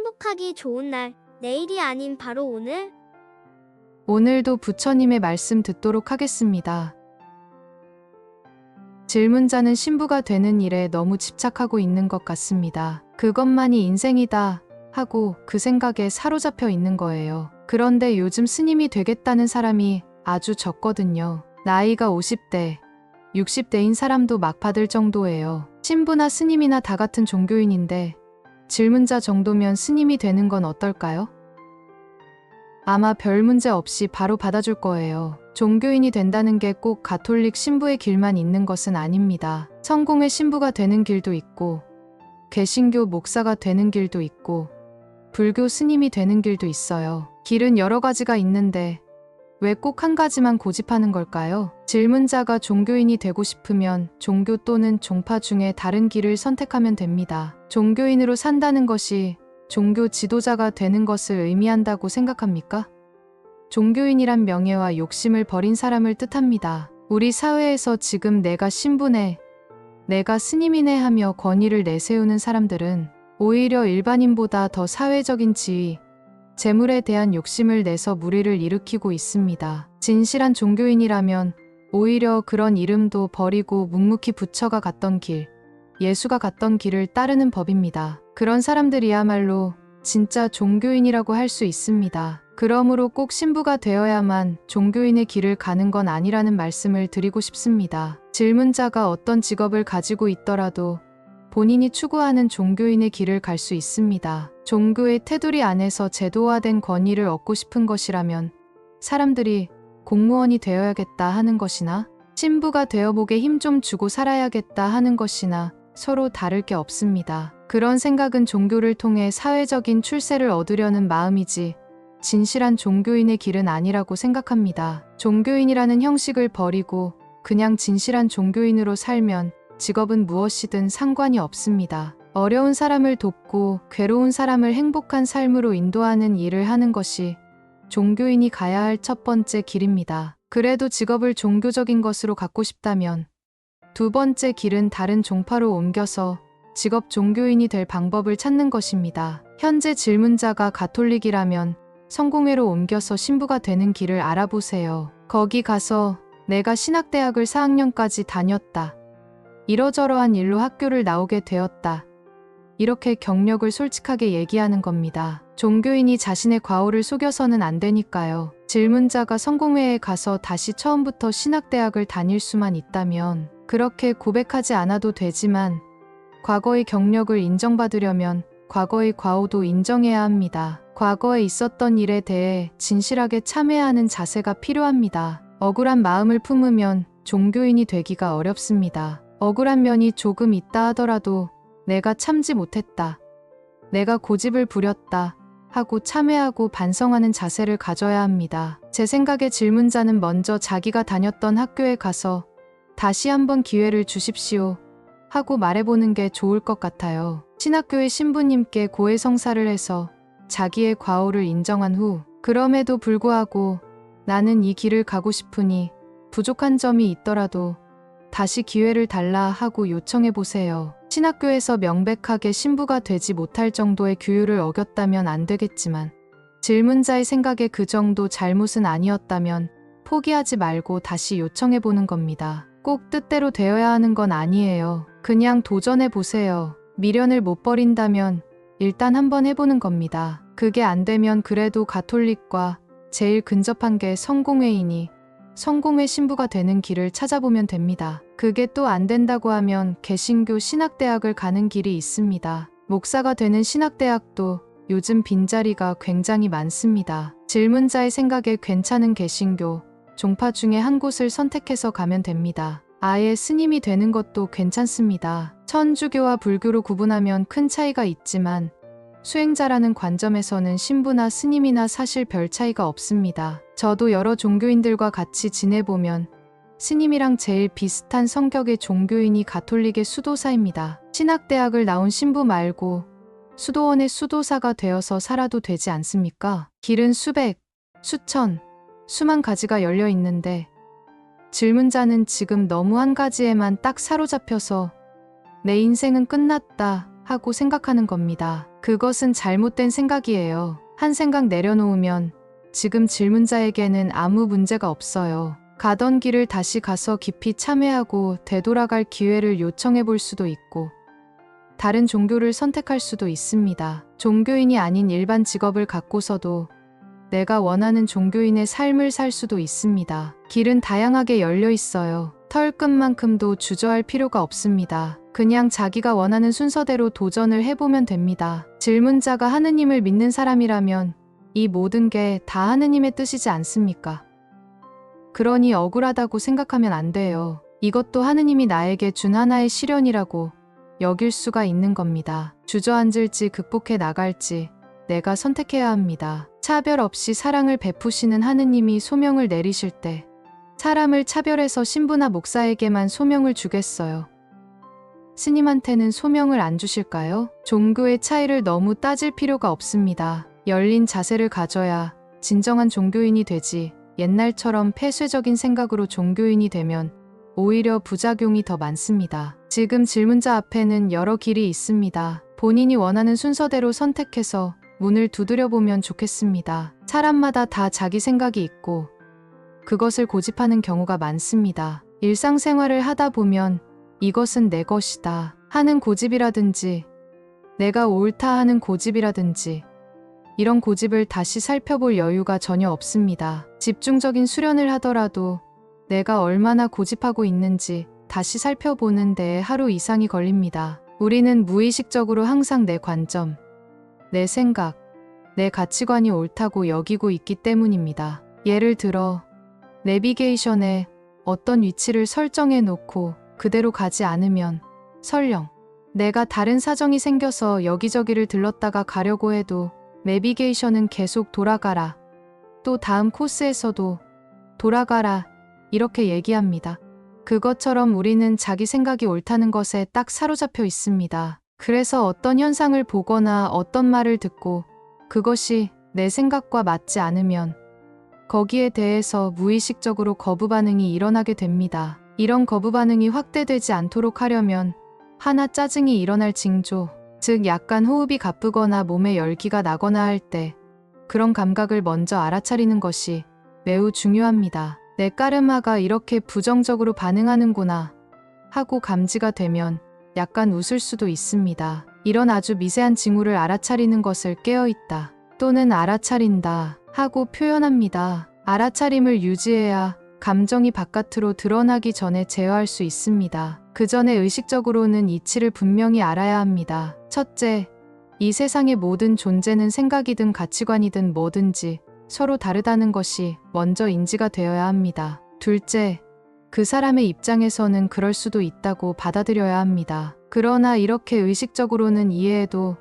행복하기 좋은 날, 내일이 아닌 바로 오늘. 오늘도 부처님의 말씀 듣도록 하겠습니다. 질문자는 신부가 되는 일에 너무 집착하고 있는 것 같습니다. 그것만이 인생이다 하고 그 생각에 사로잡혀 있는 거예요. 그런데 요즘 스님이 되겠다는 사람이 아주 적거든요. 나이가 50대, 60대인 사람도 막 받을 정도예요. 신부나 스님이나 다 같은 종교인인데 질문자 정도면 스님이 되는 건 어떨까요? 아마 별 문제 없이 바로 받아줄 거예요. 종교인이 된다는 게 꼭 가톨릭 신부의 길만 있는 것은 아닙니다. 성공회 신부가 되는 길도 있고, 개신교 목사가 되는 길도 있고, 불교 스님이 되는 길도 있어요. 길은 여러 가지가 있는데 왜 꼭 한 가지만 고집하는 걸까요? 질문자가 종교인이 되고 싶으면 종교 또는 종파 중에 다른 길을 선택하면 됩니다. 종교인으로 산다는 것이 종교 지도자가 되는 것을 의미한다고 생각합니까? 종교인이란 명예와 욕심을 버린 사람을 뜻합니다. 우리 사회에서 지금 내가 신부네, 내가 스님이네 하며 권위를 내세우는 사람들은 오히려 일반인보다 더 사회적인 지위, 재물에 대한 욕심을 내서 무리를 일으키고 있습니다. 진실한 종교인이라면 오히려 그런 이름도 버리고 묵묵히 부처가 갔던 길, 예수가 갔던 길을 따르는 법입니다. 그런 사람들이야말로 진짜 종교인이라고 할 수 있습니다. 그러므로 꼭 신부가 되어야만 종교인의 길을 가는 건 아니라는 말씀을 드리고 싶습니다. 질문자가 어떤 직업을 가지고 있더라도 본인이 추구하는 종교인의 길을 갈 수 있습니다. 종교의 테두리 안에서 제도화된 권위를 얻고 싶은 것이라면 사람들이 공무원이 되어야겠다 하는 것이나 신부가 되어보게 힘 좀 주고 살아야겠다 하는 것이나 서로 다를 게 없습니다. 그런 생각은 종교를 통해 사회적인 출세를 얻으려는 마음이지 진실한 종교인의 길은 아니라고 생각합니다. 종교인이라는 형식을 버리고 그냥 진실한 종교인으로 살면 직업은 무엇이든 상관이 없습니다. 어려운 사람을 돕고 괴로운 사람을 행복한 삶으로 인도하는 일을 하는 것이 종교인이 가야 할 첫 번째 길입니다. 그래도 직업을 종교적인 것으로 갖고 싶다면 두 번째 길은 다른 종파로 옮겨서 직업 종교인이 될 방법을 찾는 것입니다. 현재 질문자가 가톨릭이라면 성공회로 옮겨서 신부가 되는 길을 알아보세요. 거기 가서 내가 신학대학을 4학년까지 다녔다. 이러저러한 일로 학교를 나오게 되었다. 이렇게 경력을 솔직하게 얘기하는 겁니다. 종교인이 자신의 과오를 속여서는 안 되니까요. 질문자가 성공회에 가서 다시 처음부터 신학대학을 다닐 수만 있다면 그렇게 고백하지 않아도 되지만 과거의 경력을 인정받으려면 과거의 과오도 인정해야 합니다. 과거에 있었던 일에 대해 진실하게 참회하는 자세가 필요합니다. 억울한 마음을 품으면 종교인이 되기가 어렵습니다. 억울한 면이 조금 있다 하더라도 내가 참지 못했다, 내가 고집을 부렸다 하고 참회하고 반성하는 자세를 가져야 합니다. 제 생각에 질문자는 먼저 자기가 다녔던 학교에 가서 다시 한번 기회를 주십시오 하고 말해보는 게 좋을 것 같아요. 신학교의 신부님께 고해성사를 해서 자기의 과오를 인정한 후 그럼에도 불구하고 나는 이 길을 가고 싶으니 부족한 점이 있더라도 다시 기회를 달라 하고 요청해 보세요. 신학교에서 명백하게 신부가 되지 못할 정도의 규율을 어겼다면 안 되겠지만 질문자의 생각에 그 정도 잘못은 아니었다면 포기하지 말고 다시 요청해 보는 겁니다. 꼭 뜻대로 되어야 하는 건 아니에요. 그냥 도전해 보세요. 미련을 못 버린다면 일단 한번 해보는 겁니다. 그게 안 되면 그래도 가톨릭과 제일 근접한 게 성공회이니 성공회 신부가 되는 길을 찾아보면 됩니다. 그게 또 안 된다고 하면 개신교 신학대학을 가는 길이 있습니다. 목사가 되는 신학대학도 요즘 빈자리가 굉장히 많습니다. 질문자의 생각에 괜찮은 개신교, 종파 중에 한 곳을 선택해서 가면 됩니다. 아예 스님이 되는 것도 괜찮습니다. 천주교와 불교로 구분하면 큰 차이가 있지만 수행자라는 관점에서는 신부나 스님이나 사실 별 차이가 없습니다. 저도 여러 종교인들과 같이 지내보면 스님이랑 제일 비슷한 성격의 종교인이 가톨릭의 수도사입니다. 신학대학을 나온 신부 말고 수도원의 수도사가 되어서 살아도 되지 않습니까? 길은 수백, 수천, 수만 가지가 열려 있는데 질문자는 지금 너무 한 가지에만 딱 사로잡혀서 내 인생은 끝났다 하고 생각하는 겁니다. 그것은 잘못된 생각이에요. 한 생각 내려놓으면 지금 질문자에게는 아무 문제가 없어요. 가던 길을 다시 가서 깊이 참회하고 되돌아갈 기회를 요청해 볼 수도 있고 다른 종교를 선택할 수도 있습니다. 종교인이 아닌 일반 직업을 갖고서도 내가 원하는 종교인의 삶을 살 수도 있습니다. 길은 다양하게 열려 있어요. 털끝만큼도 주저할 필요가 없습니다. 그냥 자기가 원하는 순서대로 도전을 해보면 됩니다. 질문자가 하느님을 믿는 사람이라면 이 모든 게 다 하느님의 뜻이지 않습니까? 그러니 억울하다고 생각하면 안 돼요. 이것도 하느님이 나에게 준 하나의 시련이라고 여길 수가 있는 겁니다. 주저앉을지 극복해 나갈지 내가 선택해야 합니다. 차별 없이 사랑을 베푸시는 하느님이 소명을 내리실 때 사람을 차별해서 신부나 목사에게만 소명을 주겠어요. 스님한테는 소명을 안 주실까요? 종교의 차이를 너무 따질 필요가 없습니다. 열린 자세를 가져야 진정한 종교인이 되지 옛날처럼 폐쇄적인 생각으로 종교인이 되면 오히려 부작용이 더 많습니다. 지금 질문자 앞에는 여러 길이 있습니다. 본인이 원하는 순서대로 선택해서 문을 두드려보면 좋겠습니다. 사람마다 다 자기 생각이 있고 그것을 고집하는 경우가 많습니다. 일상생활을 하다 보면 이것은 내 것이다 하는 고집이라든지 내가 옳다 하는 고집이라든지 이런 고집을 다시 살펴볼 여유가 전혀 없습니다. 집중적인 수련을 하더라도 내가 얼마나 고집하고 있는지 다시 살펴보는 데에 하루 이상이 걸립니다. 우리는 무의식적으로 항상 내 관점, 내 생각, 내 가치관이 옳다고 여기고 있기 때문입니다. 예를 들어 내비게이션에 어떤 위치를 설정해 놓고 그대로 가지 않으면 설령 내가 다른 사정이 생겨서 여기저기를 들렀다가 가려고 해도 내비게이션은 계속 돌아가라, 또 다음 코스에서도 돌아가라 이렇게 얘기합니다. 그것처럼 우리는 자기 생각이 옳다는 것에 딱 사로잡혀 있습니다. 그래서 어떤 현상을 보거나 어떤 말을 듣고 그것이 내 생각과 맞지 않으면 거기에 대해서 무의식적으로 거부 반응이 일어나게 됩니다. 이런 거부 반응이 확대되지 않도록 하려면 하나 짜증이 일어날 징조, 즉 약간 호흡이 가쁘거나 몸에 열기가 나거나 할 때 그런 감각을 먼저 알아차리는 것이 매우 중요합니다. 내 까르마가 이렇게 부정적으로 반응하는구나 하고 감지가 되면 약간 웃을 수도 있습니다. 이런 아주 미세한 징후를 알아차리는 것을 깨어있다 또는 알아차린다 하고 표현합니다. 알아차림을 유지해야 감정이 바깥으로 드러나기 전에 제어할 수 있습니다. 그 전에 의식적으로는 이치를 분명히 알아야 합니다. 첫째, 이 세상의 모든 존재는 생각이든 가치관이든 뭐든지 서로 다르다는 것이 먼저 인지가 되어야 합니다. 둘째, 그 사람의 입장에서는 그럴 수도 있다고 받아들여야 합니다. 그러나 이렇게 의식적으로는 이해해도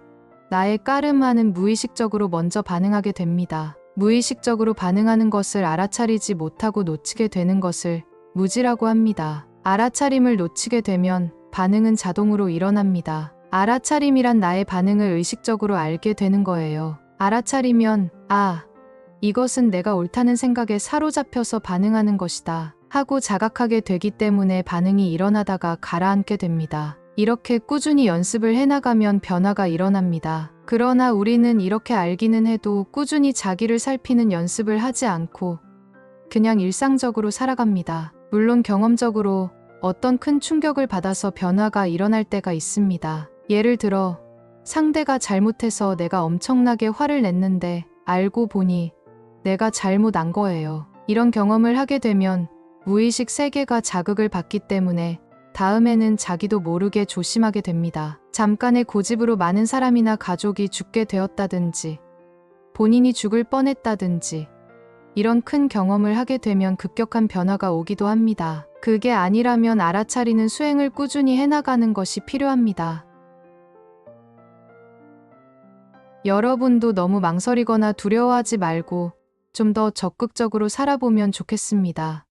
나의 까름하는 무의식적으로 먼저 반응하게 됩니다. 무의식적으로 반응하는 것을 알아차리지 못하고 놓치게 되는 것을 무지라고 합니다. 알아차림을 놓치게 되면 반응은 자동으로 일어납니다. 알아차림이란 나의 반응을 의식적으로 알게 되는 거예요. 알아차리면 이것은 내가 옳다는 생각에 사로잡혀서 반응하는 것이다 하고 자각하게 되기 때문에 반응이 일어나다가 가라앉게 됩니다. 이렇게 꾸준히 연습을 해나가면 변화가 일어납니다. 그러나 우리는 이렇게 알기는 해도 꾸준히 자기를 살피는 연습을 하지 않고 그냥 일상적으로 살아갑니다. 물론 경험적으로 어떤 큰 충격을 받아서 변화가 일어날 때가 있습니다. 예를 들어 상대가 잘못해서 내가 엄청나게 화를 냈는데 알고 보니 내가 잘못 안 거예요. 이런 경험을 하게 되면 무의식 세계가 자극을 받기 때문에 다음에는 자기도 모르게 조심하게 됩니다. 잠깐의 고집으로 많은 사람이나 가족이 죽게 되었다든지 본인이 죽을 뻔했다든지 이런 큰 경험을 하게 되면 급격한 변화가 오기도 합니다. 그게 아니라면 알아차리는 수행을 꾸준히 해나가는 것이 필요합니다. 여러분도 너무 망설이거나 두려워하지 말고 좀 더 적극적으로 살아보면 좋겠습니다.